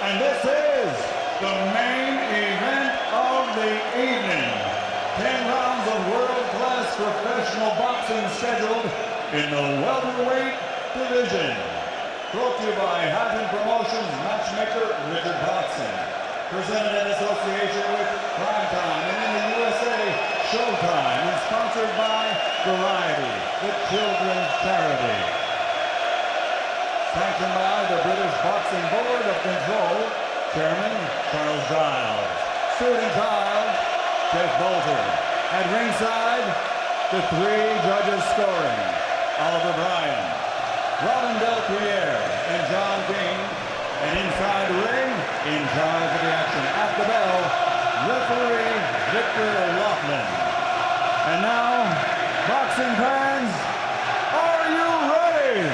And this is the main event of the evening. 10 rounds of world-class professional boxing scheduled in the welterweight division. Brought to you by Hatton Promotions matchmaker Richard Boxing. Presented in association with Primetime and in the USA, Showtime. And sponsored by Variety, the children's charity. Sanctioned by the British Boxing Board of Control, Chairman Charles Giles. Student child, Jeff Bolter. At ringside, the 3 judges scoring: Oliver Bryan, Robin Del Pierre, and John King. And inside the ring, in charge of the action at the bell, referee Victor Laughlin. And now, boxing fans, are you ready?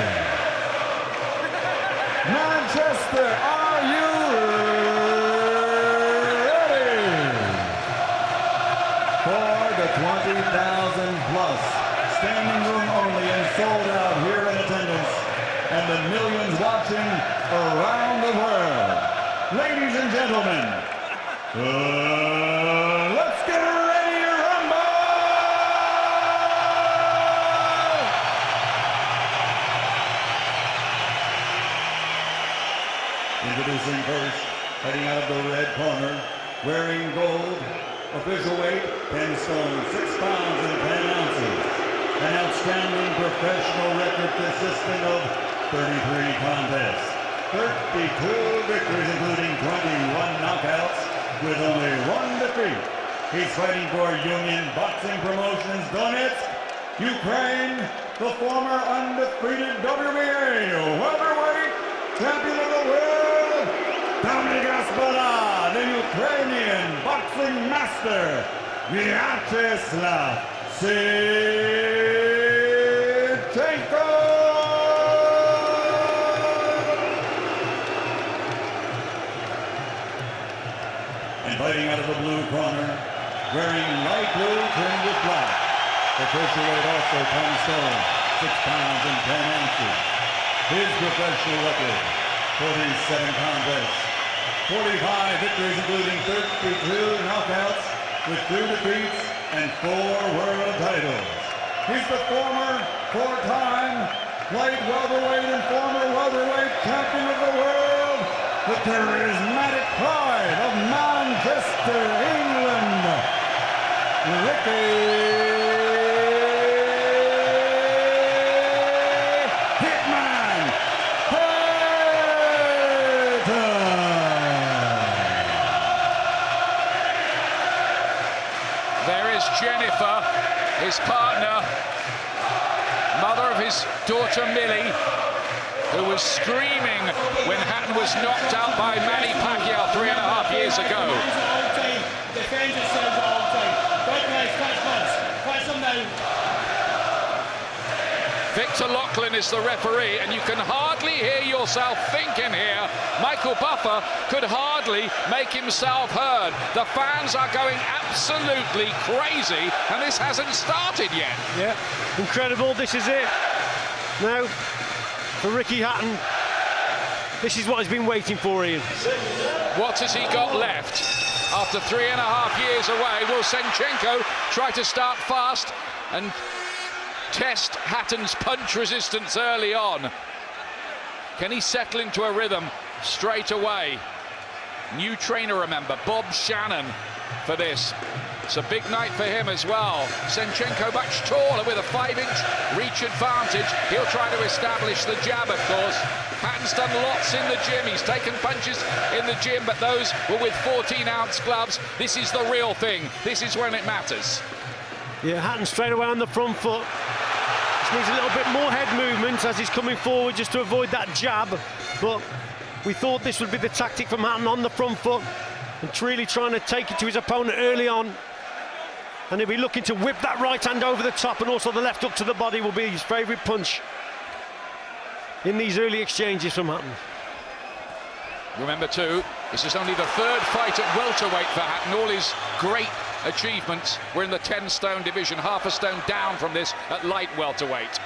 Manchester, are you ready? For the 20,000 plus, standing room only and sold out here in attendance, and the millions watching around the world. Ladies and gentlemen, let's get ready to rumble! Introducing first, heading out of the red corner, wearing gold, official weight, 10 stone, 6 pounds and 10 ounces. An outstanding professional record consisting of 33 contests, 32 victories, including 21 knockouts, with only 1 defeat. He's fighting for Union Boxing Promotions Donetsk, Ukraine, the former undefeated WBA welterweight champion of the world, the Ukrainian boxing master, Vyacheslav Senchenko. And fighting out of the blue corner, wearing light blue trimmed with black. Official weight also 10 stone, 6 pounds and 10 ounces. His professional record, 47 contests, 45 victories, including 32 knockouts, with 2 defeats and 4 world titles. He's the former 4-time light welterweight and former welterweight champion of the world, the charismatic pride of Manchester, England, Ricky Hitman Hatton. There is Jennifer, his partner, mother of his daughter Millie, who was screaming when Hatton was knocked out by Manny Pacquiao 3.5 years ago. Victor Laughlin is the referee, and you can hardly hear yourself thinking here. Michael Buffer could hardly make himself heard. The fans are going absolutely crazy, and this hasn't started yet. Yeah, incredible. This is it. Now, for Ricky Hatton, this is what he's been waiting for, Ian. What has he got left? After 3.5 years away, will Senchenko try to start fast and test Hatton's punch resistance early on? Can he settle into a rhythm straight away? New trainer, remember, Bob Shannon for this. It's a big night for him as well. Senchenko much taller with a 5-inch reach advantage. He'll try to establish the jab, of course. Hatton's done lots in the gym. He's taken punches in the gym, but those were with 14-ounce gloves. This is the real thing. This is when it matters. Yeah, Hatton straight away on the front foot. Just needs a little bit more head movement as he's coming forward just to avoid that jab. But we thought this would be the tactic from Hatton on the front foot and really trying to take it to his opponent early on. And he'll be looking to whip that right hand over the top, and also the left hook to the body will be his favourite punch in these early exchanges from Hatton. Remember too, this is only the 3rd fight at welterweight for Hatton. All his great achievements were in the 10-stone division, half a stone down from this at light welterweight.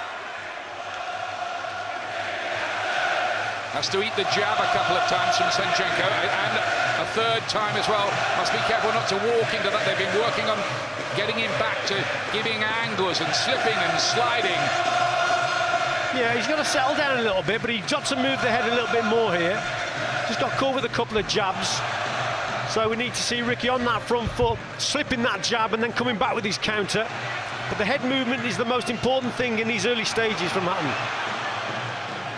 Has to eat the jab a couple of times from Senchenko, and a third time as well. Must be careful not to walk into that. They've been working on getting him back to giving angles and slipping and sliding. Yeah, he's got to settle down a little bit, but he's got to move the head a little bit more here. Just got caught with a couple of jabs. So we need to see Ricky on that front foot, slipping that jab and then coming back with his counter. But the head movement is the most important thing in these early stages from Hatton.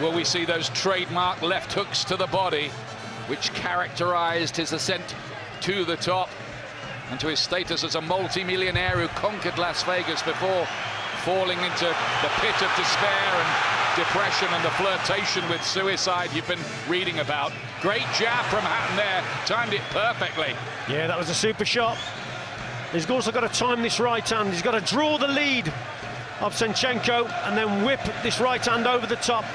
Will we see those trademark left hooks to the body, which characterized his ascent to the top and to his status as a multi-millionaire who conquered Las Vegas before falling into the pit of despair and depression and the flirtation with suicide you've been reading about. Great jab from Hatton there, timed it perfectly. Yeah, that was a super shot. He's also got to time this right hand. He's got to draw the lead of Senchenko and then whip this right hand over the top.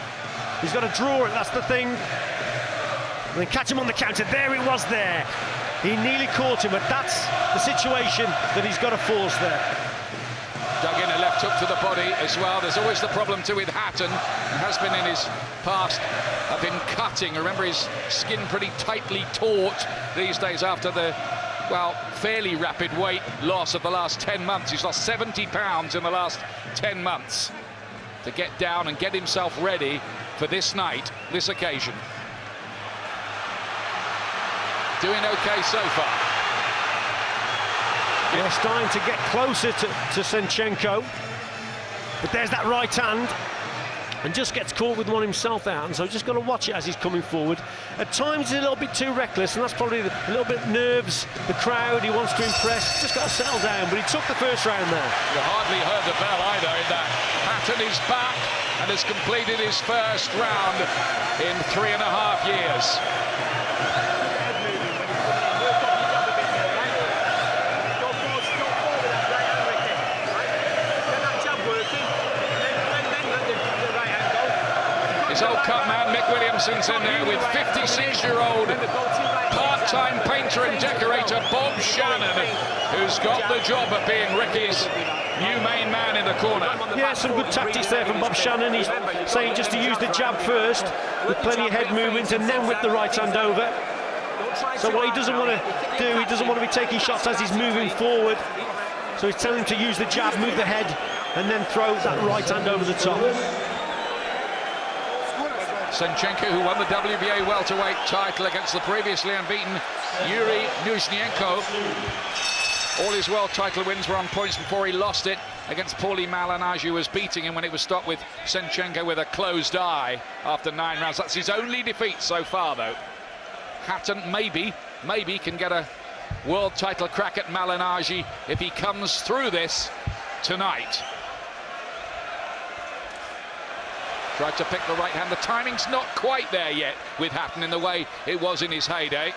He's got to draw it, that's the thing. And then catch him on the counter. There it was there. He nearly caught him, but that's the situation that he's got to force there. Dug in a left hook to the body as well. There's always the problem too with Hatton, and has been in his past, of him cutting. Remember, his skin pretty tightly taut these days after the, well, fairly rapid weight loss of the last 10 months. He's lost 70 pounds in the last 10 months to get down and get himself ready for this night, this occasion. Doing okay so far. Yeah, starting to get closer to Senchenko. But there's that right hand. And just gets caught with one himself there, and so just got to watch it as he's coming forward. At times he's a little bit too reckless, and that's probably a little bit nerves the crowd. He wants to impress, just got to settle down, but he took the first round there. You hardly heard the bell either in that. Hatton is back and has completed his first round in 3.5 years. His old cut man, Mick Williamson's in there with 56-year-old part-time painter and decorator Bob Shannon, who's got the job of being Ricky's new main man in the corner. Yeah, some good tactics there from Bob Shannon. He's saying just to use the jab first, with plenty of head movement, and then whip the right hand over. So what he doesn't want to do, he doesn't want to be taking shots as he's moving forward. So he's telling him to use the jab, move the head, and then throw that right hand over the top. Senchenko, who won the WBA welterweight title against the previously unbeaten Yuri Nuzhenko. All his world title wins were on points before he lost it against Paulie Malignaggi, who was beating him when it was stopped with Senchenko with a closed eye after 9 rounds. That's his only defeat so far, though. Hatton maybe can get a world title crack at Malignaggi if he comes through this tonight. Tried to pick the right hand. The timing's not quite there yet with Hatton in the way it was in his heyday.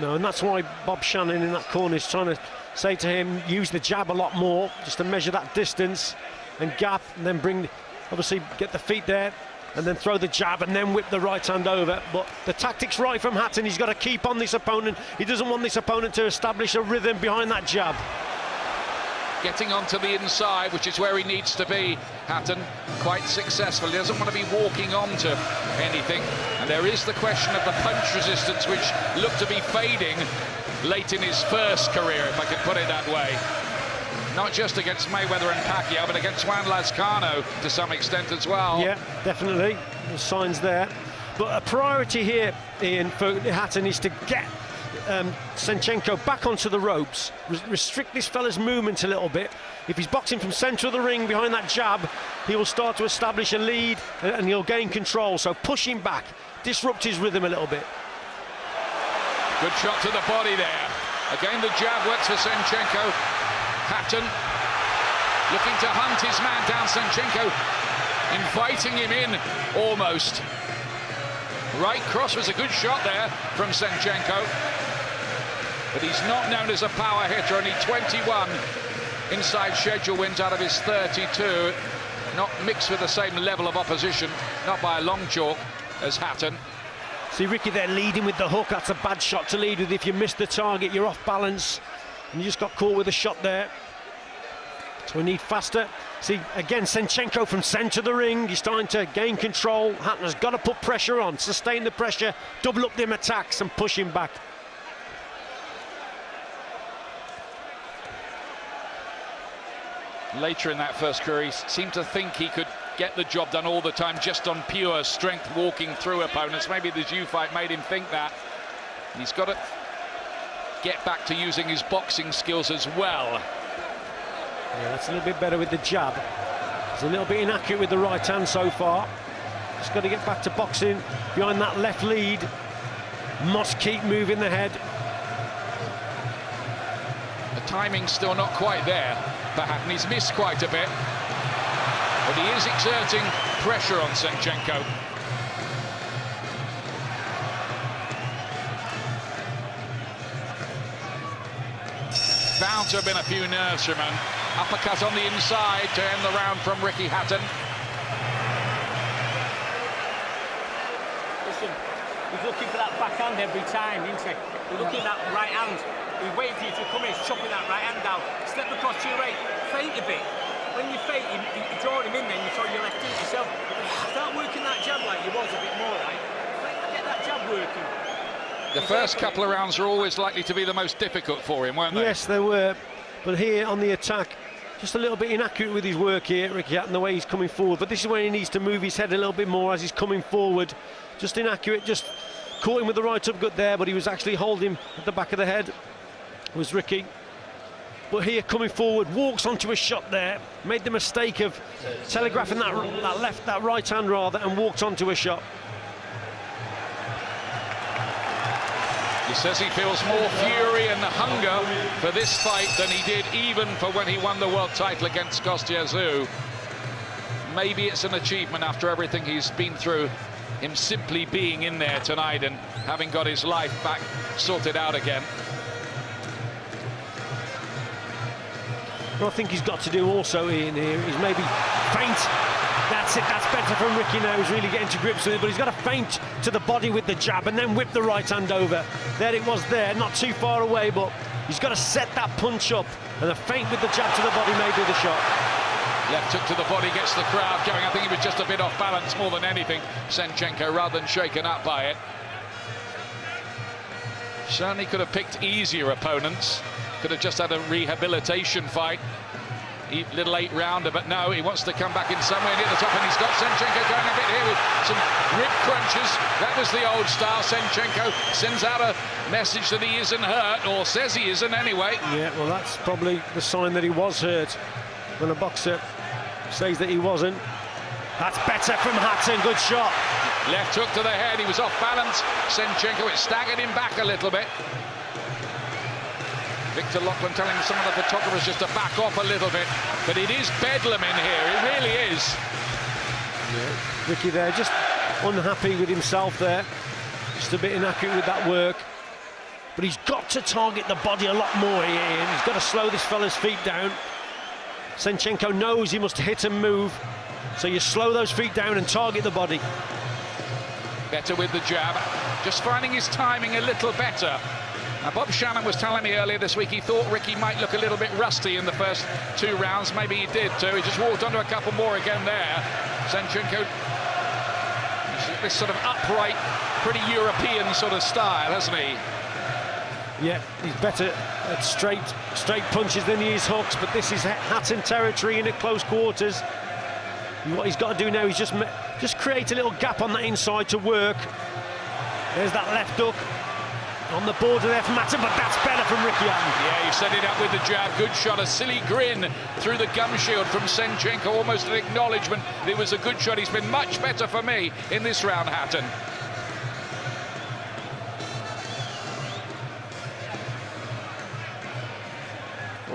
No, and that's why Bob Shannon in that corner is trying to say to him, use the jab a lot more, just to measure that distance and gap, and then bring, obviously, get the feet there, and then throw the jab, and then whip the right hand over. But the tactic's right from Hatton. He's got to keep on this opponent. He doesn't want this opponent to establish a rhythm behind that jab. Getting onto the inside, which is where he needs to be, Hatton, quite successful. He doesn't want to be walking onto anything. And there is the question of the punch resistance, which looked to be fading late in his first career, if I could put it that way. Not just against Mayweather and Pacquiao, but against Juan Lazcano to some extent as well. Yeah, definitely. There's signs there. But a priority here, Ian, for Hatton is to get Senchenko back onto the ropes, restrict this fella's movement a little bit. If he's boxing from centre of the ring behind that jab, he will start to establish a lead and he'll gain control. So push him back, disrupt his rhythm a little bit. Good shot to the body there. Again, the jab works for Senchenko. Hatton looking to hunt his man down. Senchenko inviting him in almost. Right cross was a good shot there from Senchenko. But he's not known as a power hitter, only 21 inside schedule wins out of his 32. Not mixed with the same level of opposition, not by a long chalk as Hatton. See Ricky there leading with the hook. That's a bad shot to lead with. If you miss the target, you're off balance. And you just got caught with a shot there. We need faster. See, again, Senchenko from centre of the ring. He's starting to gain control. Hatton has got to put pressure on, sustain the pressure, double up them attacks and push him back. Later in that first career, he seemed to think he could get the job done all the time just on pure strength, walking through opponents. Maybe the Zhu fight made him think that. He's got to get back to using his boxing skills as well. Yeah, that's a little bit better with the jab. He's a little bit inaccurate with the right hand so far. Just got to get back to boxing behind that left lead. Must keep moving the head. The timing's still not quite there for Hatton. He's missed quite a bit, but he is exerting pressure on Senchenko. Bound to have been a few nerves from him. Uppercut on the inside to end the round from Ricky Hatton. Listen, he's looking for that backhand every time, isn't he? He's looking at that right hand. He's waiting for you to come in, he's chopping that right hand down. Step across to your right, feint a bit. When you feint, you draw him in, then you throw your left in yourself. Start working that jab like you was a bit more, right? Get that jab working. The first couple of rounds are always likely to be the most difficult for him, weren't they? Yes, they were. But here on the attack, just a little bit inaccurate with his work here, Ricky Hatton, the way he's coming forward. But this is where he needs to move his head a little bit more as he's coming forward. Just inaccurate, just caught him with the right uppercut there, but he was actually holding him at the back of the head, was Ricky. But here coming forward, walks onto a shot there, made the mistake of telegraphing that right hand rather, and walked onto a shot. He says he feels more fury and hunger for this fight than he did even for when he won the world title against Zhu. Maybe it's an achievement after everything he's been through, him simply being in there tonight and having got his life back sorted out again. What I think he's got to do also in here is maybe feint. That's it, that's better from Ricky now. He's really getting to grips with it, but he's got to feint to the body with the jab and then whip the right hand over. There it was there, not too far away, but he's got to set that punch up, and a feint with the jab to the body may do the shot. Left hook to the body, gets the crowd going. I think he was just a bit off balance more than anything, Senchenko, rather than shaken up by it. Certainly could have picked easier opponents. Could have just had a rehabilitation fight. Little 8-rounder, but no, he wants to come back in somewhere near the top, and he's got Senchenko going a bit here with some rib crunches. That was the old style. Senchenko sends out a message that he isn't hurt, or says he isn't anyway. Yeah, well, that's probably the sign that he was hurt. When a boxer says that he wasn't. That's better from Hatton, good shot. Left hook to the head, he was off balance. Senchenko, it staggered him back a little bit. Victor Lachlan telling some of the photographers just to back off a little bit, but it is bedlam in here, it really is. Yeah. Ricky there, just unhappy with himself there, just a bit inaccurate with that work, but he's got to target the body a lot more here, and he's got to slow this fella's feet down. Senchenko knows he must hit and move, so you slow those feet down and target the body. Better with the jab, just finding his timing a little better. Now, Bob Shannon was telling me earlier this week he thought Ricky might look a little bit rusty in the first 2 rounds. Maybe he did too. He just walked onto a couple more again there. Senchenko, this sort of upright, pretty European sort of style, hasn't he? Yeah, he's better at straight punches than he is hooks, but this is Hatton territory in at close quarters. And what he's got to do now is just create a little gap on that inside to work. There's that left hook. On the border there from Hatton, but that's better from Ricky Hatton. Yeah, he set it up with the jab. Good shot, a silly grin through the gum shield from Senchenko, almost an acknowledgement that it was a good shot. He's been much better for me in this round, Hatton.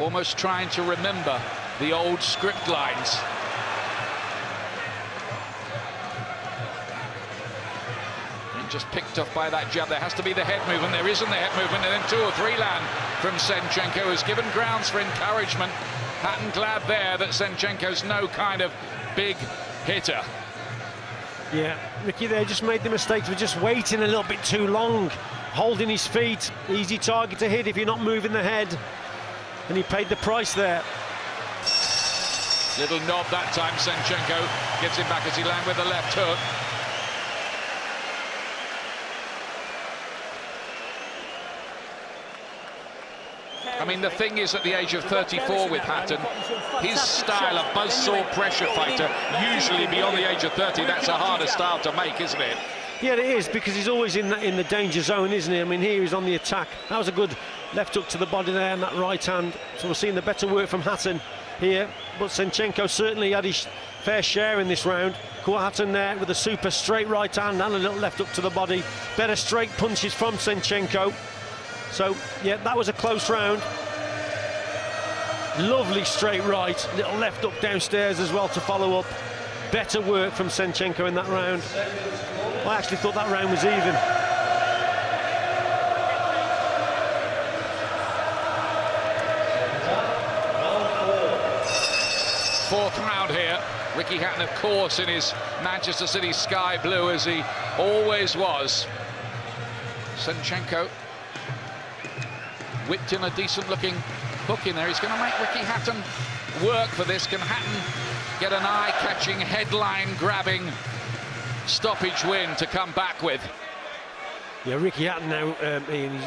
Almost trying to remember the old script lines. Just picked off by that jab. There has to be the head movement. There isn't the head movement, and then 2 or 3 land from Senchenko, who's given grounds for encouragement. Hatton glad there that Senchenko's no kind of big hitter. Yeah, Ricky there just made the mistake of just waiting a little bit too long, holding his feet. Easy target to hit if you're not moving the head, and he paid the price there. Little knob that time. Senchenko gets him back as he lands with the left hook. I mean, the thing is, at the age of 34 with Hatton, his style of buzzsaw pressure fighter, usually beyond the age of 30, that's a harder style to make, isn't it? Yeah, it is, because he's always in the danger zone, isn't he? I mean, here he's on the attack. That was a good left hook to the body there, and that right hand. So we're seeing the better work from Hatton here. But Senchenko certainly had his fair share in this round. Caught Hatton there with a super straight right hand and a little left hook to the body. Better straight punches from Senchenko. So, yeah, that was a close round. Lovely straight right, little left hook downstairs as well to follow up. Better work from Senchenko in that round. I actually thought that round was even. Fourth round here. Ricky Hatton, of course, in his Manchester City sky blue, as he always was. Senchenko whipped in a decent-looking hook in there. He's going to make Ricky Hatton work for this. Can Hatton get an eye-catching, headline-grabbing stoppage win to come back with? Yeah, Ricky Hatton now, Ian,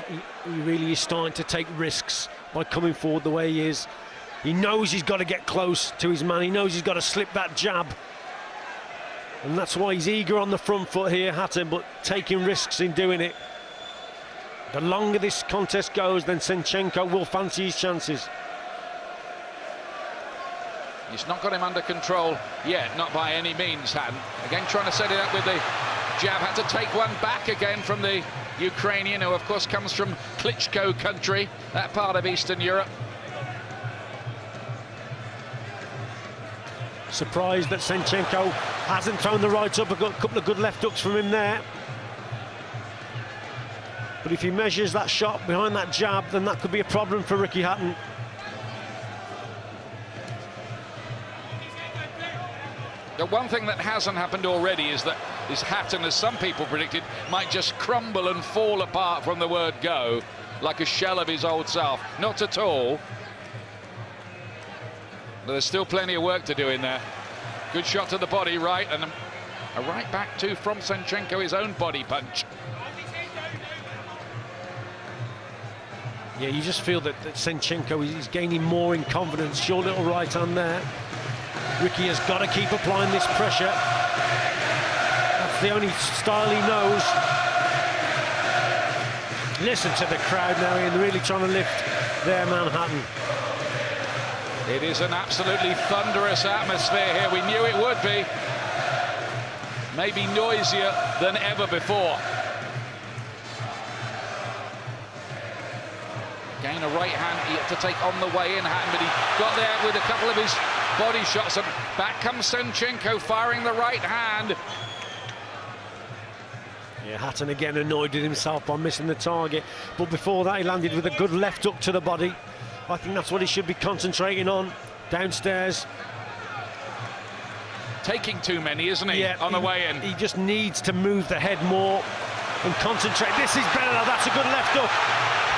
he really is starting to take risks by coming forward the way he is. He knows he's got to get close to his man. He knows he's got to slip that jab. And that's why he's eager on the front foot here, Hatton, but taking risks in doing it. The longer this contest goes, then Senchenko will fancy his chances. He's not got him under control yet, not by any means, Hatton. Again, trying to set it up with the jab. Had to take one back again from the Ukrainian, who, of course, comes from Klitschko country, that part of Eastern Europe. Surprised that Senchenko hasn't thrown the right up. I've got a couple of good left hooks from him there. But if he measures that shot behind that jab, then that could be a problem for Ricky Hatton. The one thing that hasn't happened already is that this Hatton, as some people predicted, might just crumble and fall apart from the word go, like a shell of his old self. Not at all. But there's still plenty of work to do in there. Good shot to the body, right, and a right back too from Senchenko, his own body punch. Yeah, you just feel that Senchenko is gaining more in confidence. Short little right hand there. Ricky has got to keep applying this pressure. That's the only style he knows. Listen to the crowd now, Ian, really trying to lift their Manhattan. It is an absolutely thunderous atmosphere here. We knew it would be. Maybe noisier than ever before. Again, a right hand he had to take on the way in, Hatton, but he got there with a couple of his body shots, and back comes Senchenko firing the right hand. Yeah, Hatton again annoyed with himself by missing the target, but before that he landed with a good left hook to the body. I think that's what he should be concentrating on, downstairs. Taking too many, isn't he, on the way in? He just needs to move the head more and concentrate. This is better, that's a good left hook.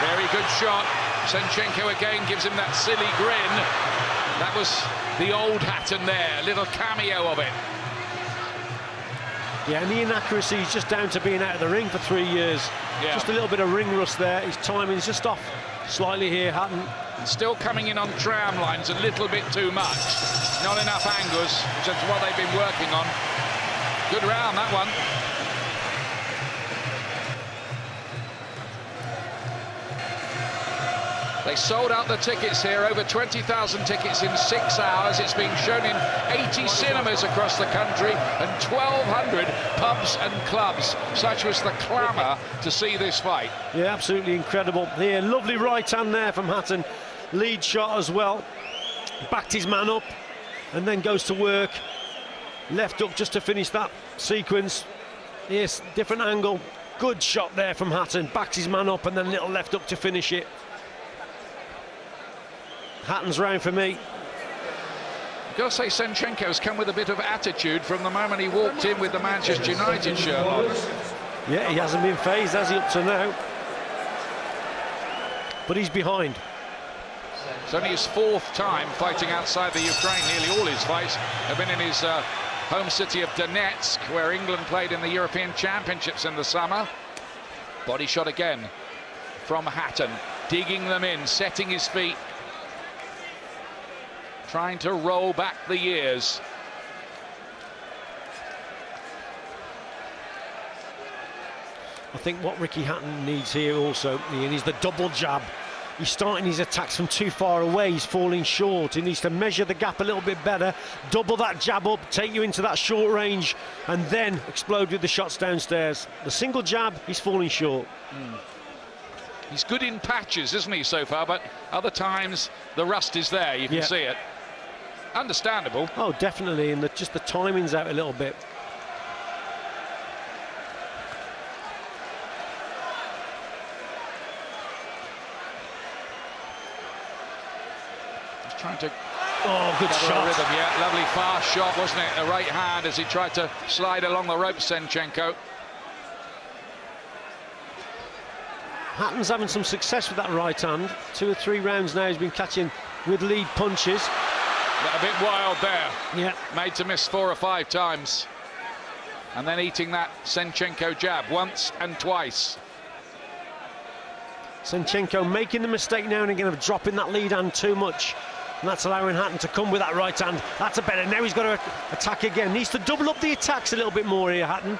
Very good shot. Senchenko again gives him that silly grin. That was the old Hatton there, a little cameo of it. Yeah, and the inaccuracy is just down to being out of the ring for 3 years. Yeah. Just a little bit of ring rust there. His timing's just off slightly here, Hatton. And still coming in on tram lines a little bit too much. Not enough angles, which is what they've been working on. Good round, that one. They sold out the tickets here, over 20,000 tickets in 6 hours. It's being shown in 80 cinemas across the country and 1,200 pubs and clubs. Such was the clamour to see this fight. Yeah, absolutely incredible. Here, lovely right hand there from Hatton. Lead shot as well. Backed his man up and then goes to work. Left hook just to finish that sequence. Yes, different angle. Good shot there from Hatton. Backed his man up and then little left hook to finish it. Hatton's round for me. I've got to say, Senchenko's come with a bit of attitude from the moment he walked in with the Manchester United shirt on. Yeah, he hasn't been phased, has he, up to now? But he's behind. It's only his 4th time fighting outside the Ukraine. Nearly all his fights have been in his home city of Donetsk, where England played in the European Championships in the summer. Body shot again from Hatton, digging them in, setting his feet, trying to roll back the years. I think what Ricky Hatton needs here also, Ian, is the double jab. He's starting his attacks from too far away. He's falling short. He needs to measure the gap a little bit better, double that jab up, take you into that short range, and then explode with the shots downstairs. The single jab, he's falling short. He's good in patches, isn't he, so far? But other times the rust is there. You can see it. Understandable. Oh, definitely, and just the timing's out a little bit. Trying to good shot. Rhythm, yeah, lovely fast shot, wasn't it? A right hand as he tried to slide along the rope, Senchenko. Hatton's having some success with that right hand. 2 or 3 rounds now he's been catching with lead punches. A bit wild there. Yeah. Made to miss 4 or 5 times. And then eating that Senchenko jab once and twice. Senchenko making the mistake now and again of dropping that lead hand too much. And that's allowing Hatton to come with that right hand. That's a better. Now he's got to attack again. Needs to double up the attacks a little bit more here, Hatton.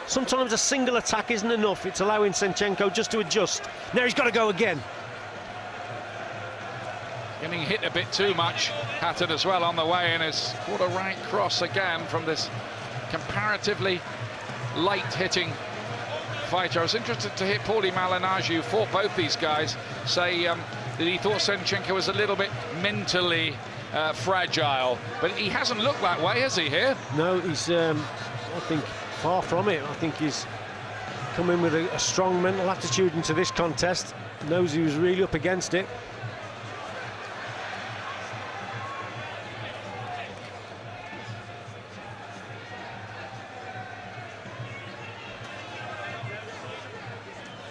Sometimes a single attack isn't enough. It's allowing Senchenko just to adjust. Now he's got to go again. Getting hit a bit too much. Hatton as well on the way, and has caught a right cross again from this comparatively light-hitting fighter. I was interested to hear Paulie Malignaggi, who fought both these guys, say that he thought Senchenko was a little bit mentally fragile, but he hasn't looked that way, has he, here? No, he's, I think, far from it. I think he's come in with a strong mental attitude into this contest. Knows he was really up against it.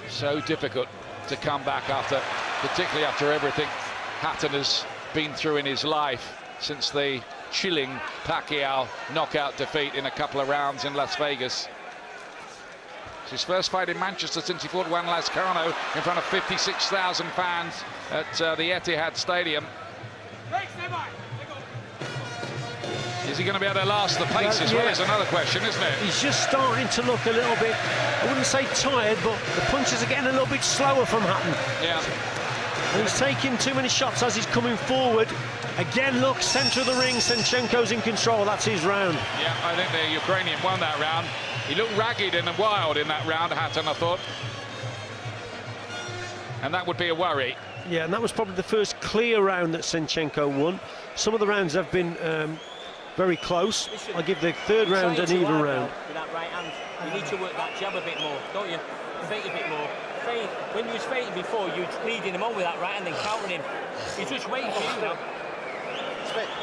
So difficult to come back after, particularly after everything Hatton has been through in his life since the chilling Pacquiao knockout defeat in a couple of rounds in Las Vegas. It's his first fight in Manchester since he fought Juan Lascano in front of 56,000 fans at the Etihad Stadium. Is he going to be able to last the pace as well is another question, isn't it? He's just starting to look a little bit, I wouldn't say tired, but the punches are getting a little bit slower from Hatton. Yeah. And he's taking too many shots as he's coming forward. Again, look, centre of the ring, Senchenko's in control. That's his round. Yeah, I think the Ukrainian won that round. He looked ragged and wild in that round, Hatton, I thought. And that would be a worry. Yeah, and that was probably the first clear round that Senchenko won. Some of the rounds have been very close. I'll give the third round an even round. With that right hand, you need to work that jab a bit more, don't you? Feint a bit more. When you was feinting before, you were leading him on with that right hand and countering him. He's just waiting for you now.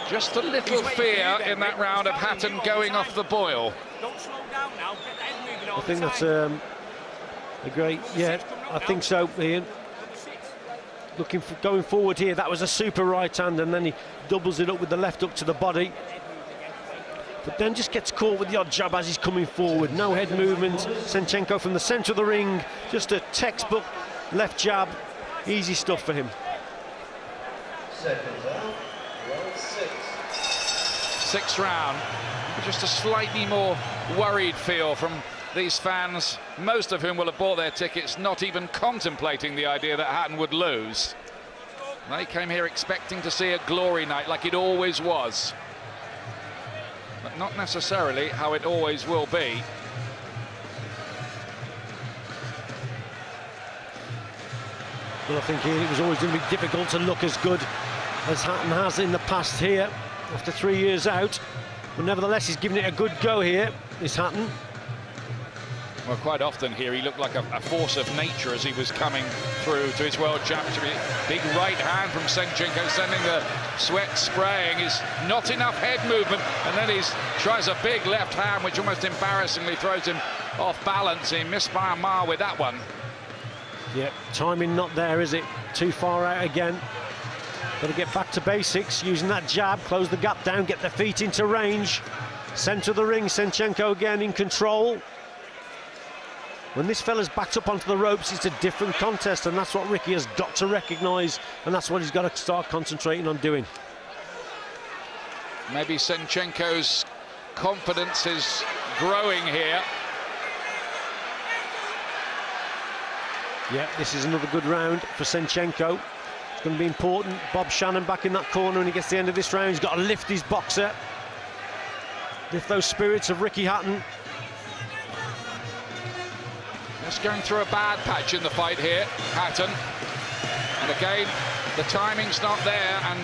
Just a little fear in that round of Hatton going off the boil. Don't slow down now. Get the head moving all I think the that's time. a great, yeah, I think so, Ian. Looking for going forward here, that was a super right hand, and then he doubles it up with the left up to the body. But then just gets caught with the odd jab as he's coming forward. No head movement. Senchenko from the centre of the ring, just a textbook left jab. Easy stuff for him. Sixth round. Just a slightly more worried feel from these fans, most of whom will have bought their tickets, not even contemplating the idea that Hatton would lose. They came here expecting to see a glory night like it always was. But not necessarily how it always will be. Well, I think it was always going to be difficult to look as good as Hatton has in the past here, after 3 years out. But nevertheless, he's giving it a good go here, this Hatton. Well, quite often here he looked like a force of nature as he was coming through to his World Championship. Big right hand from Senchenko, sending the sweat spraying. Is not enough head movement, and then he tries a big left hand, which almost embarrassingly throws him off balance. He missed by a mile with that one. Yeah, timing not there, is it? Too far out again. Got to get back to basics, using that jab, close the gap down, get the feet into range. Centre of the ring, Senchenko again in control. When this fella's backed up onto the ropes, it's a different contest, and that's what Ricky has got to recognise, and that's what he's got to start concentrating on doing. Maybe Senchenko's confidence is growing here. Yeah, this is another good round for Senchenko. It's going to be important. Bob Shannon back in that corner when he gets to the end of this round. He's got to lift his boxer. Lift those spirits of Ricky Hatton. Just going through a bad patch in the fight here, Hatton. And again, the timing's not there, and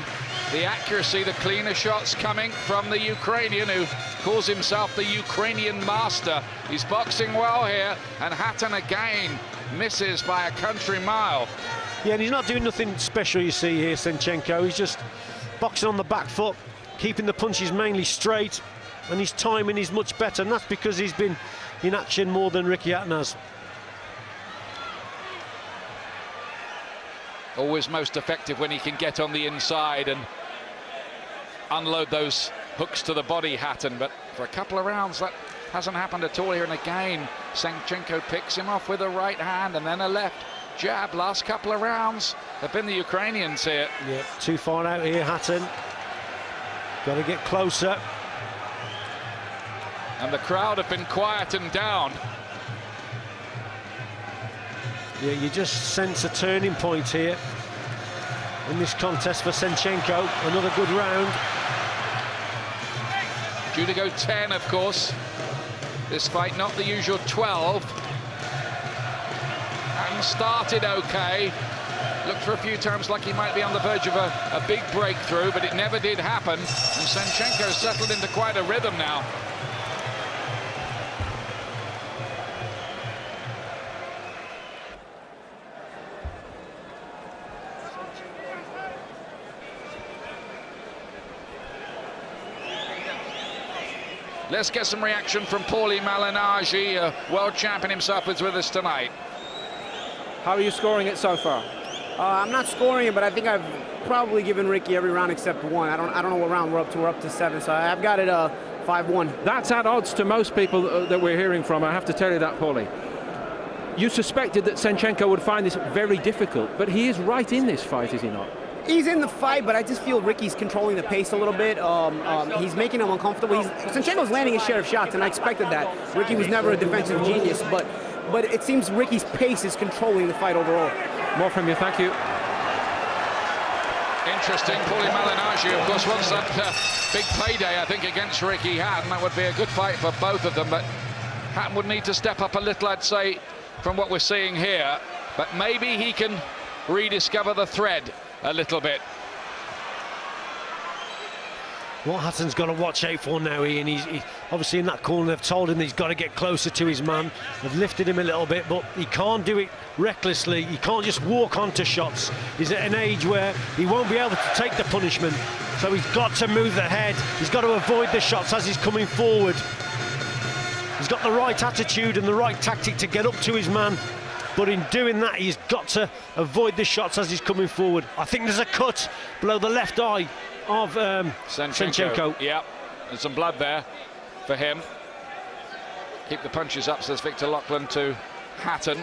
the accuracy, the cleaner shots coming from the Ukrainian, who calls himself the Ukrainian master. He's boxing well here, and Hatton again misses by a country mile. Yeah, and he's not doing nothing special, you see here, Senchenko. He's just boxing on the back foot, keeping the punches mainly straight, and his timing is much better, and that's because he's been in action more than Ricky Hatton has. Always most effective when he can get on the inside and unload those hooks to the body, Hatton, but for a couple of rounds that hasn't happened at all here. And again, Senchenko picks him off with a right hand and then a left jab. Last couple of rounds have been the Ukrainians here. Yeah, too far out here, Hatton. Got to get closer. And the crowd have been quietened down. Yeah, you just sense a turning point here in this contest for Senchenko. Another good round. Due to go 10, of course. This fight not the usual 12. And started okay. Looked for a few times like he might be on the verge of a big breakthrough, but it never did happen. And Senchenko settled into quite a rhythm now. Let's get some reaction from Paulie Malignaggi, a world champion himself, is with us tonight. How are you scoring it so far? I'm not scoring it, but I think I've probably given Ricky every round except one. I don't know what round we're up to. We're up to 7, so I've got it 5-1. That's at odds to most people that we're hearing from. I have to tell you that, Paulie. You suspected that Senchenko would find this very difficult, but he is right in this fight, is he not? He's in the fight, but I just feel Ricky's controlling the pace a little bit. He's making him uncomfortable. Senchenko's landing his share of shots, and I expected that. Ricky was never a defensive genius, but it seems Ricky's pace is controlling the fight overall. More from you, thank you. Interesting. Paulie Malignaggi, of course, wants that big payday, I think, against Ricky Hatton. That would be a good fight for both of them, but Hatton would need to step up a little, I'd say, from what we're seeing here. But maybe he can rediscover the thread a little bit. What Hatton's got to watch out for now, Ian, he's obviously in that corner. They've told him that he's got to get closer to his man. They've lifted him a little bit, but he can't do it recklessly. He can't just walk onto shots. He's at an age where he won't be able to take the punishment, so he's got to move the head. He's got to avoid the shots as he's coming forward. He's got the right attitude and the right tactic to get up to his man, but in doing that, he's got to avoid the shots as he's coming forward. I think there's a cut below the left eye of Senchenko. Yeah, there's some blood there for him. Keep the punches up, says Victor Lachlan to Hatton.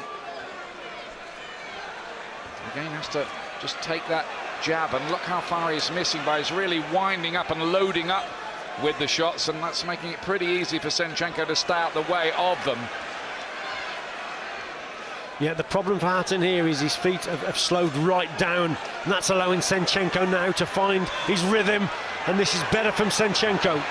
Again, has to just take that jab, and look how far he's missing by he's really winding up and loading up with the shots, and that's making it pretty easy for Senchenko to stay out the way of them. Yeah, the problem for Hatton here is his feet have slowed right down, and that's allowing Senchenko now to find his rhythm, and this is better from Senchenko.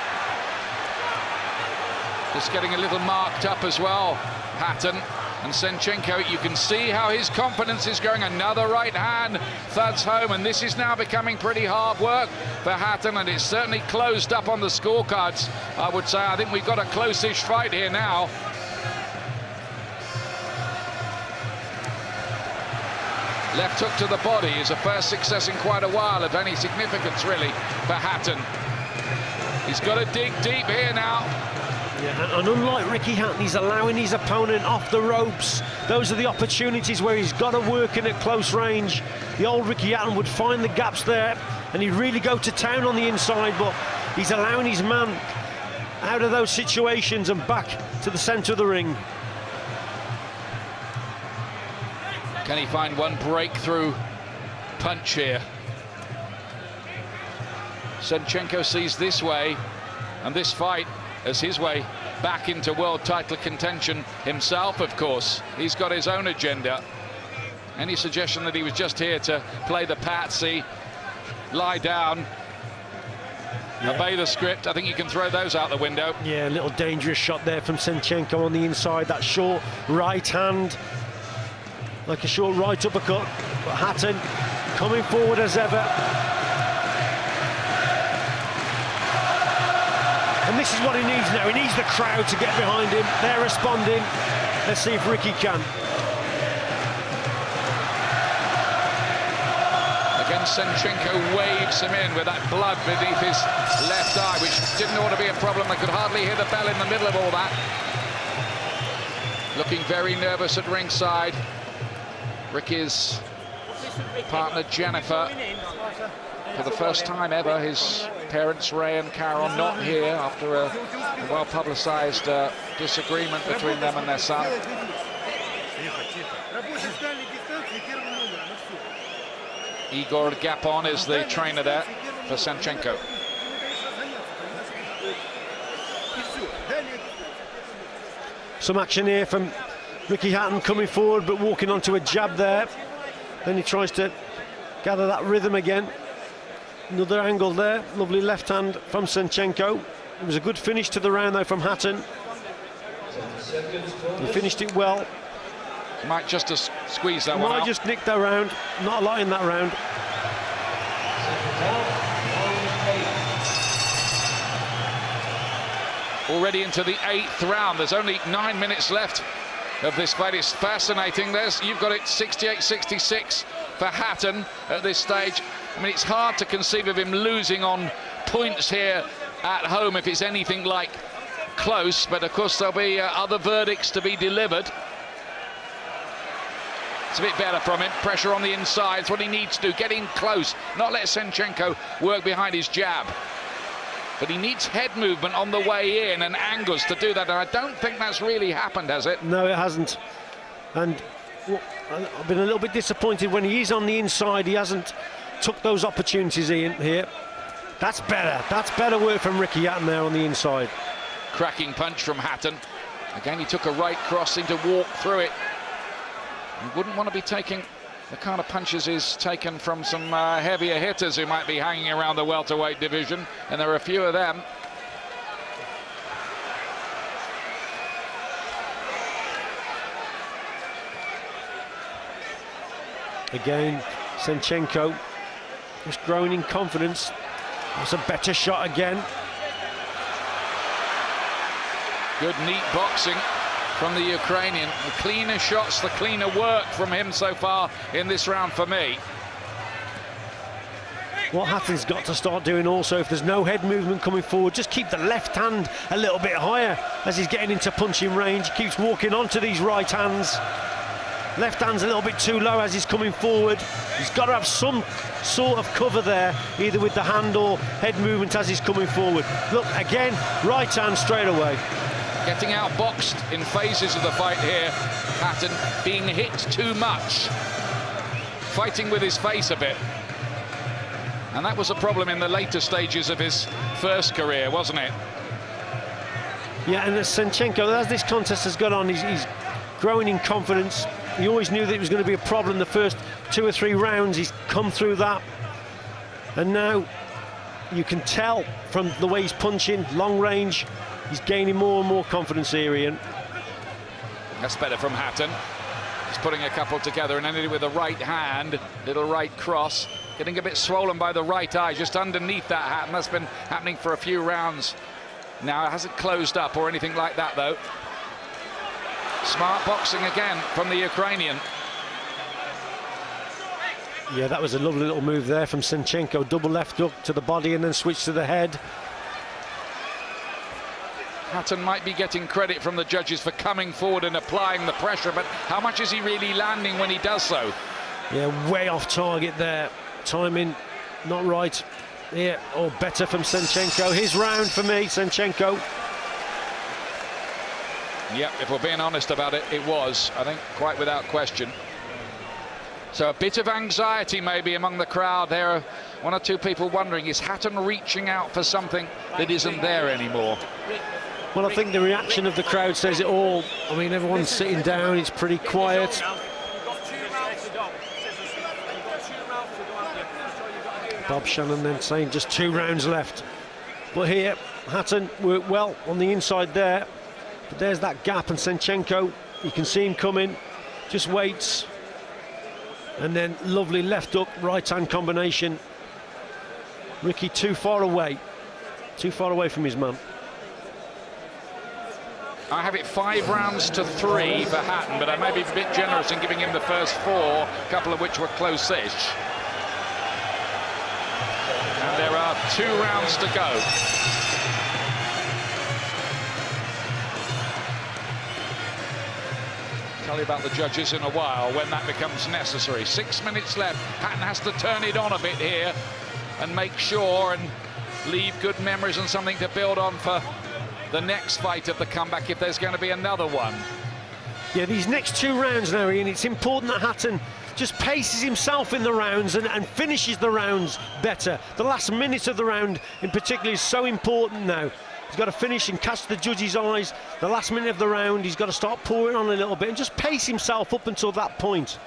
Just getting a little marked up as well, Hatton. And Senchenko, you can see how his confidence is growing. Another right hand thuds home, and this is now becoming pretty hard work for Hatton, and it's certainly closed up on the scorecards, I would say. I think we've got a close-ish fight here now. Left hook to the body is a first success in quite a while, of any significance really for Hatton. He's got to dig deep here now. Yeah, and unlike Ricky Hatton, he's allowing his opponent off the ropes. Those are the opportunities where he's got to work in at close range. The old Ricky Hatton would find the gaps there, and he'd really go to town on the inside, but he's allowing his man out of those situations and back to the centre of the ring. Can he find one breakthrough punch here? Senchenko sees this way and this fight as his way back into world title contention himself, of course. He's got his own agenda. Any suggestion that he was just here to play the patsy, lie down, obey the script, I think you can throw those out the window. Yeah, a little dangerous shot there from Senchenko on the inside, that short right hand, like a short right uppercut. But Hatton coming forward as ever. And this is what he needs now. He needs the crowd to get behind him. They're responding. Let's see if Ricky can. Again, Senchenko waves him in with that blood beneath his left eye, which didn't ought to be a problem. They could hardly hear the bell in the middle of all that. Looking very nervous at ringside. Ricky's partner Jennifer, for the first time ever, his parents Ray and Carol not here after a well-publicized disagreement between them and their son. Igor Gapon is the trainer there for Senchenko. Some action here from Ricky Hatton coming forward but walking onto a jab there. Then he tries to gather that rhythm again. Another angle there, lovely left hand from Senchenko. It was a good finish to the round though from Hatton. He finished it well. Might just squeeze that one out. Might just nick that round, not a lot in that round. Already into the 8th round. There's only 9 minutes left of this fight. It's fascinating. You've got it 68-66 for Hatton at this stage. I mean, it's hard to conceive of him losing on points here at home if it's anything like close, but of course there'll be other verdicts to be delivered. It's a bit better from him. Pressure on the inside. It's what he needs to do. Get in close. Not let Senchenko work behind his jab. But he needs head movement on the way in and angles to do that. And I don't think that's really happened, has it? No, it hasn't. And I've been a little bit disappointed when he is on the inside. He hasn't took those opportunities in here. That's better. That's better work from Ricky Hatton there on the inside. Cracking punch from Hatton. Again, he took a right crossing to walk through it. You wouldn't want to be taking the kind of punches he's taken from some heavier hitters who might be hanging around the welterweight division, and there are a few of them. Again, Senchenko just growing in confidence. That's a better shot again. Good, neat boxing from the Ukrainian. The cleaner shots, the cleaner work from him so far in this round for me. What Hatton's got to start doing also, if there's no head movement coming forward, just keep the left hand a little bit higher as he's getting into punching range. Keeps walking onto these right hands. Left hand's a little bit too low as he's coming forward. He's got to have some sort of cover there, either with the hand or head movement as he's coming forward. Look, again, right hand straight away. Getting outboxed in phases of the fight here. Hatton being hit too much. Fighting with his face a bit. And that was a problem in the later stages of his first career, wasn't it? Yeah, and Senchenko, as this contest has gone on, he's growing in confidence. He always knew that it was going to be a problem the first 2 or 3 rounds. He's come through that. And now you can tell from the way he's punching, long range, he's gaining more and more confidence here, Ian. That's better from Hatton. He's putting a couple together and ended it with a right hand, little right cross. Getting a bit swollen by the right eye, just underneath that Hatton. That's been happening for a few rounds now. It hasn't closed up or anything like that, though. Smart boxing again from the Ukrainian. Yeah, that was a lovely little move there from Senchenko. Double left hook to the body and then switch to the head. Hatton might be getting credit from the judges for coming forward and applying the pressure, but how much is he really landing when he does so? Yeah, way off target there. Timing not right. Yeah, or better from Senchenko. His round for me, Senchenko. Yep, if we're being honest about it, it was, I think, quite without question. So a bit of anxiety maybe among the crowd. There are one or two people wondering, is Hatton reaching out for something that isn't there anymore? Well, I think the reaction of the crowd says it all. I mean, everyone's sitting down, it's pretty quiet. Bob Shannon then saying just 2 rounds left. But here, Hatton worked well on the inside there. But there's that gap, and Senchenko, you can see him coming, just waits. And then lovely left up, right-hand combination. Ricky too far away from his man. I have it 5 rounds to 3 for Hatton, but I may be a bit generous in giving him the first 4, a couple of which were close-ish. And there are 2 rounds to go. Tell you about the judges in a while when that becomes necessary. 6 minutes left. Hatton has to turn it on a bit here and make sure and leave good memories and something to build on for the next fight of the comeback if there's going to be another one. Yeah, these next 2 rounds now, Ian, it's important that Hatton just paces himself in the rounds and finishes the rounds better. The last minute of the round in particular is so important now. He's got to finish and catch the judge's eyes. The last minute of the round, he's got to start pouring on a little bit and just pace himself up until that point.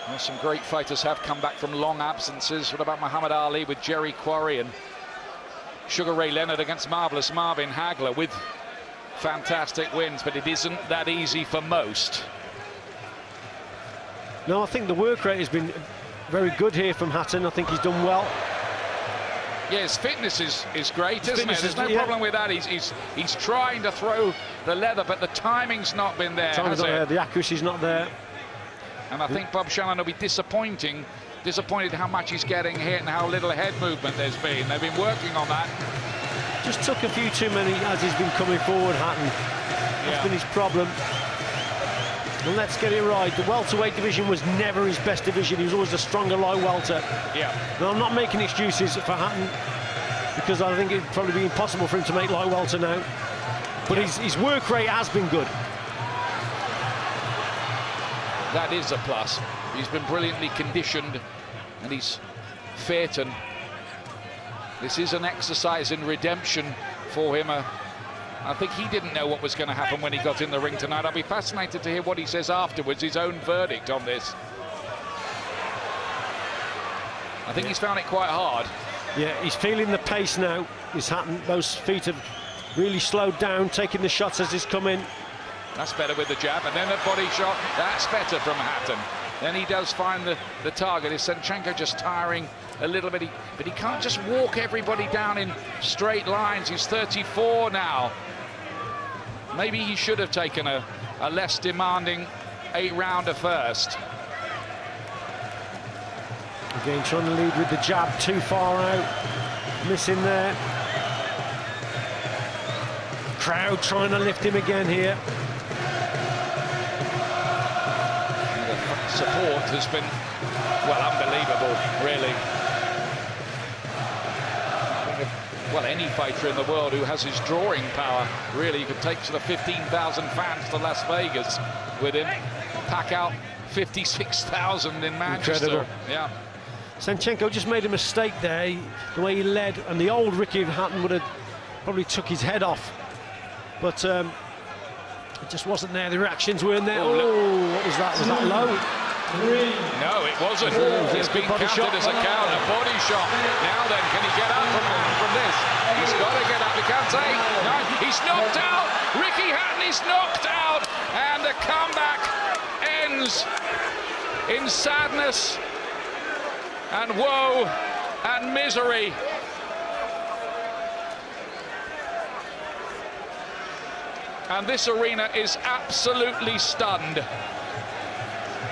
Well, some great fighters have come back from long absences. What about Muhammad Ali with Jerry Quarry and Sugar Ray Leonard against marvellous Marvin Hagler with fantastic wins, but it isn't that easy for most. No, I think the work rate has been very good here from Hatton. I think he's done well. Yeah, his fitness is great, isn't it? There's no problem with that. He's trying to throw the leather, but the timing's not been there, has it? The accuracy's not there. And I think Bob Shannon will be disappointed how much he's getting hit and how little head movement there's been. They've been working on that. Just took a few too many as he's been coming forward, Hatton. That's been his problem. And let's get it right. The welterweight division was never his best division. He was always a stronger light welter. Yeah. Now, I'm not making excuses for Hatton because I think it'd probably be impossible for him to make light welter now. But his work rate has been good. That is a plus. He's been brilliantly conditioned and he's fit, and this is an exercise in redemption for him. I think he didn't know what was going to happen when he got in the ring tonight. I'll be fascinated to hear what he says afterwards, his own verdict on this. I think he's found it quite hard. Yeah, he's feeling the pace now. He's Hatton. Those feet have really slowed down, taking the shots as he's come in. That's better with the jab, and then a body shot. That's better from Hatton. Then he does find the target. Is Senchenko just tiring a little bit? But he can't just walk everybody down in straight lines. He's 34 now. Maybe he should have taken a less demanding 8-rounder first. Again, trying to lead with the jab, too far out. Missing there. Crowd trying to lift him again here. The support has been, well, unbelievable, really. Well, any fighter in the world who has his drawing power, really, you could take sort of 15,000 fans to Las Vegas with him, pack out 56,000 in Manchester. Incredible. Yeah. Senchenko just made a mistake there, the way he led, and the old Ricky Hatton would have probably took his head off. But it just wasn't there. The reactions weren't there. Oh, what was that? Was that low? No, it wasn't. It's been counted as a counter. Body shot. Now then, can he get up from this? He's got to get up. He can't take. No, he's knocked out. Ricky Hatton is knocked out. And the comeback ends in sadness and woe and misery. And this arena is absolutely stunned.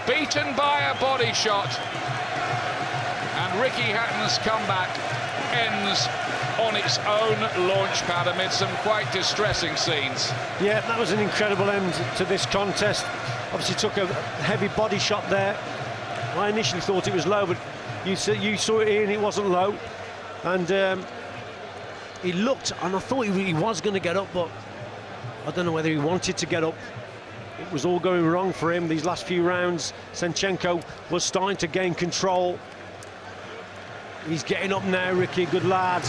Beaten by a body shot. And Ricky Hatton's comeback ends on its own launch pad amid some quite distressing scenes. Yeah, that was an incredible end to this contest. Obviously took a heavy body shot there. I initially thought it was low, but you saw it, Ian, it wasn't low. And he looked, and I thought he was going to get up, but I don't know whether he wanted to get up. It was all going wrong for him these last few rounds. Senchenko was starting to gain control. He's getting up now, Ricky, good lad.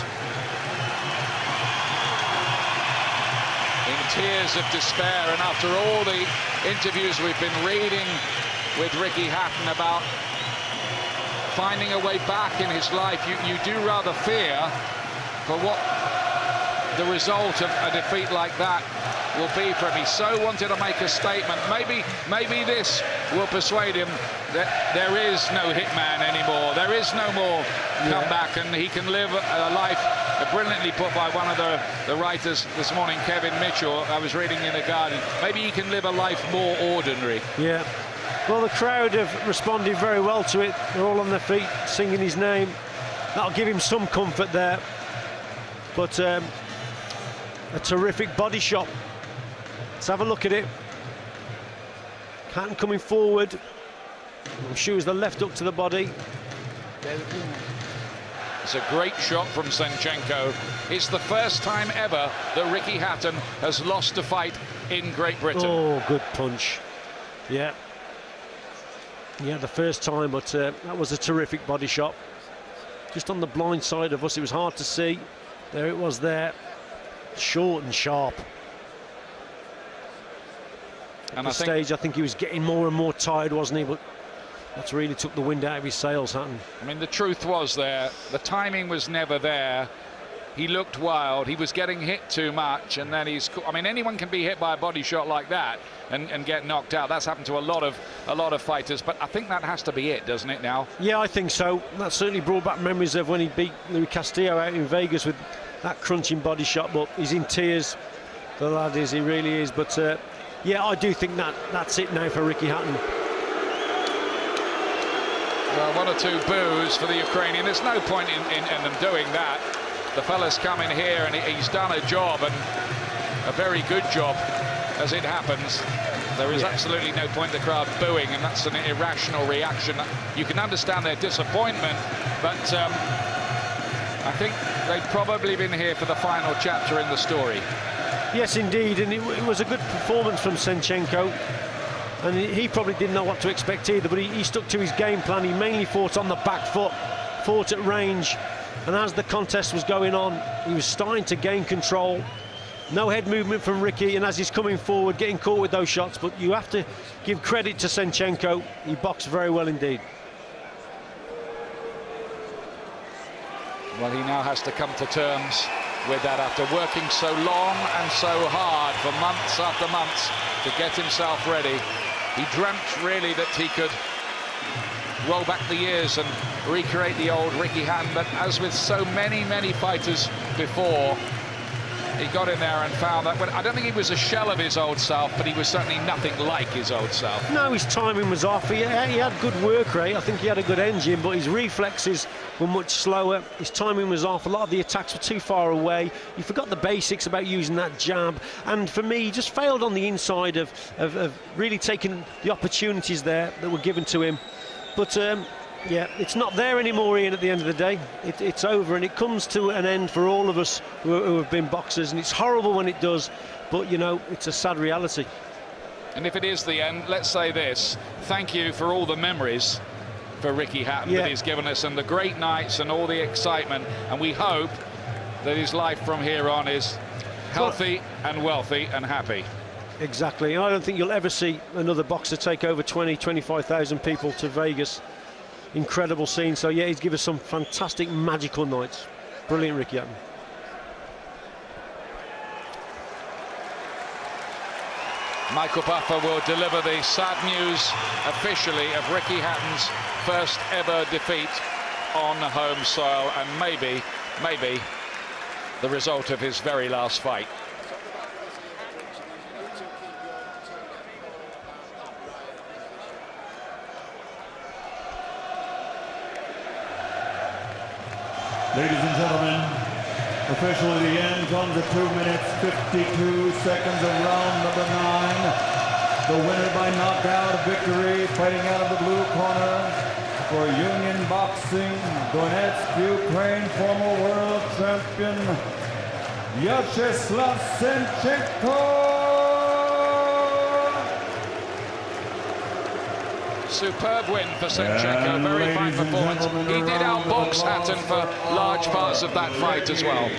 In tears of despair, and after all the interviews we've been reading with Ricky Hatton about finding a way back in his life, you do rather fear for what the result of a defeat like that will be for him. He so wanted to make a statement. Maybe this will persuade him that there is no hitman anymore. There is no more comeback, and he can live a life brilliantly put by one of the writers this morning, Kevin Mitchell. I was reading in The Guardian. Maybe he can live a life more ordinary. Yeah. Well, the crowd have responded very well to it. They're all on their feet, singing his name. That'll give him some comfort there. But a terrific body shot. Let's have a look at it. Hatton coming forward. I'm sure it was the left hook to the body. It's a great shot from Senchenko. It's the first time ever that Ricky Hatton has lost a fight in Great Britain. Oh, good punch. Yeah. Yeah, the first time, but that was a terrific body shot. Just on the blind side of us, it was hard to see. There it was there. Short and sharp. At the stage, I think he was getting more and more tired, wasn't he? But that's really took the wind out of his sails, Hatton. I mean, the truth was there. The timing was never there. He looked wild. He was getting hit too much, and then I mean, anyone can be hit by a body shot like that and get knocked out. That's happened to a lot of fighters. But I think that has to be it, doesn't it? Now. Yeah, I think so. That certainly brought back memories of when he beat Louis Castillo out in Vegas with that crunching body shot. But he's in tears. The lad is. He really is. But yeah, I do think that's it now for Ricky Hatton. Well, one or two boos for the Ukrainian. There's no point in them doing that. The fella's come in here and he's done a job, and a very good job as it happens. There is absolutely no point in the crowd booing, and that's an irrational reaction. You can understand their disappointment, but I think they've probably been here for the final chapter in the story. Yes, indeed, and it was a good performance from Senchenko. And he probably didn't know what to expect either, but he stuck to his game plan. He mainly fought on the back foot, fought at range, and as the contest was going on, he was starting to gain control. No head movement from Ricky, and as he's coming forward, getting caught with those shots. But you have to give credit to Senchenko. He boxed very well indeed. Well, he now has to come to terms with that after working so long and so hard for months after months to get himself ready. He dreamt really that he could roll back the years and recreate the old Ricky Hatton, but as with so many fighters before, he got in there and found that I don't think he was a shell of his old self, but he was certainly nothing like his old self. No, his timing was off. He had good work rate. I think he had a good engine, but his reflexes were much slower. His timing was off. A lot of the attacks were too far away. He forgot the basics about using that jab. And for me, he just failed on the inside of really taking the opportunities there that were given to him. But yeah, it's not there anymore, Ian, at the end of the day. It's over, and it comes to an end for all of us who have been boxers, and it's horrible when it does, but, you know, it's a sad reality. And if it is the end, let's say this. Thank you for all the memories for Ricky Hatton that he's given us, and the great nights and all the excitement, and we hope that his life from here on is healthy and wealthy and happy. Exactly. I don't think you'll ever see another boxer take over 25,000 people to Vegas. Incredible scene. So yeah, he's given us some fantastic, magical nights. Brilliant, Ricky Hatton. Michael Buffer will deliver the sad news officially of Ricky Hatton's first ever defeat on home soil, and maybe the result of his very last fight. Ladies and gentlemen, officially the end comes at 2 minutes, 52 seconds of round number 9. The winner by knockout victory, fighting out of the blue corner for Union Boxing, Donetsk, Ukraine, former world champion, Vyacheslav Senchenko. Superb win for Senchenko, very fine performance. He did outbox Hatton for large parts of that fight as well.